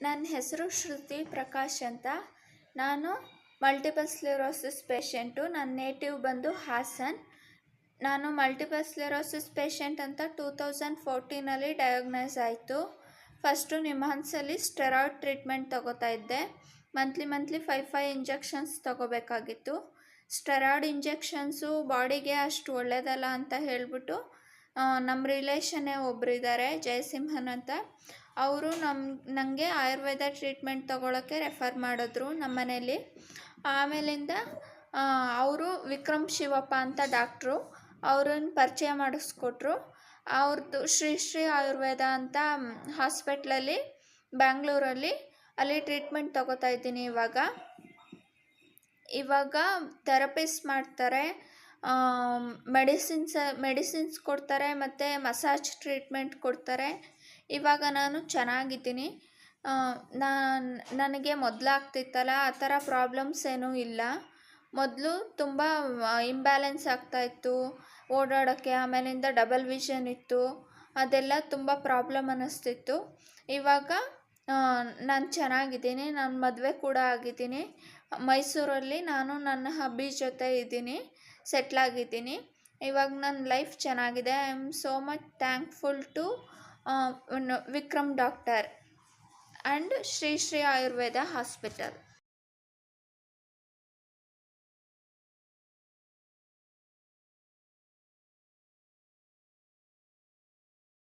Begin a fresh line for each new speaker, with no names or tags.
ನನ್ನ ಹೆಸರು ಶ್ರುತಿ ಪ್ರಕಾಶ್ ಅಂತ. ನಾನು ಮಲ್ಟಿಪಲ್ ಸ್ಕ್ಲೆರೋಸಿಸ್ ಪೇಷೆಂಟು. ನನ್ನ ನೇಟಿವ್ ಬಂದು ಹಾಸನ್. ನಾನು ಮಲ್ಟಿಪಲ್ ಸ್ಕ್ಲೆರೋಸಿಸ್ ಪೇಷೆಂಟ್ ಅಂತ 2014 ಡಯಾಗ್ನೈಸ್ ಆಯಿತು. ಫಸ್ಟು ನಿಮ್ಹಾನ್ಸಲ್ಲಿ ಸ್ಟೆರಾಯ್ಡ್ ಟ್ರೀಟ್ಮೆಂಟ್ ತೊಗೋತಾ ಇದ್ದೆ. ಮಂತ್ಲಿ 5 ಇಂಜೆಕ್ಷನ್ಸ್ ತೊಗೋಬೇಕಾಗಿತ್ತು. ಸ್ಟೆರಾಯ್ಡ್ ಇಂಜೆಕ್ಷನ್ಸು ಬಾಡಿಗೆ ಅಷ್ಟು ಒಳ್ಳೆಯದಲ್ಲ ಅಂತ ಹೇಳಿಬಿಟ್ಟು ನಮ್ಮ ರಿಲೇಷನ್ನೇ ಒಬ್ಬರಿದ್ದಾರೆ, ಜಯಸಿಂಹನ್ ಅಂತ. ಅವರು ನನಗೆ ಆಯುರ್ವೇದ ಟ್ರೀಟ್ಮೆಂಟ್ ತೊಗೊಳಕ್ಕೆ ರೆಫರ್ ಮಾಡಿದ್ರು ನಮ್ಮ ಮನೇಲಿ. ಆಮೇಲಿಂದ ಅವರು ವಿಕ್ರಮ್ ಶಿವಪ್ಪ ಅಂತ ಡಾಕ್ಟ್ರು, ಅವ್ರನ್ನ ಪರಿಚಯ ಮಾಡಿಸ್ಕೊಟ್ರು. ಅವ್ರದ್ದು ಶ್ರೀ ಆಯುರ್ವೇದ ಅಂತ ಹಾಸ್ಪಿಟ್ಲಲ್ಲಿ ಬ್ಯಾಂಗ್ಳೂರಲ್ಲಿ ಅಲ್ಲಿ ಟ್ರೀಟ್ಮೆಂಟ್ ತೊಗೋತಾ ಇದ್ದೀನಿ ಇವಾಗ ಥೆರಪಿಸ್ ಮಾಡ್ತಾರೆ, ಮೆಡಿಸಿನ್ಸ್ ಕೊಡ್ತಾರೆ ಮತ್ತು ಮಸಾಜ್ ಟ್ರೀಟ್ಮೆಂಟ್ ಕೊಡ್ತಾರೆ. ಇವಾಗ ನಾನು ಚೆನ್ನಾಗಿದ್ದೀನಿ. ನನಗೆ ಮೊದಲಾಗ್ತಿತ್ತಲ್ಲ ಆ ಥರ ಪ್ರಾಬ್ಲಮ್ಸ್ ಏನೂ ಇಲ್ಲ. ಮೊದಲು ತುಂಬ ಇಂಬ್ಯಾಲೆನ್ಸ್ ಆಗ್ತಾಯಿತ್ತು ಓಡಾಡೋಕ್ಕೆ, ಆಮೇಲಿಂದ ಡಬಲ್ ವಿಷನ್ ಇತ್ತು, ಅದೆಲ್ಲ ತುಂಬ ಪ್ರಾಬ್ಲಮ್ ಅನ್ನಿಸ್ತಿತ್ತು. ಇವಾಗ ನಾನು ಚೆನ್ನಾಗಿದ್ದೀನಿ. ನಾನು ಮದುವೆ ಕೂಡ ಆಗಿದ್ದೀನಿ. ಮೈಸೂರಲ್ಲಿ ನಾನು ನನ್ನ ಹಬ್ಬಿ ಜೊತೆ ಇದ್ದೀನಿ, ಸೆಟ್ಲಾಗಿದ್ದೀನಿ. ಇವಾಗ ನನ್ನ ಲೈಫ್ ಚೆನ್ನಾಗಿದೆ. I am so much thankful to Vikram doctor and Shri Ayurveda hospital.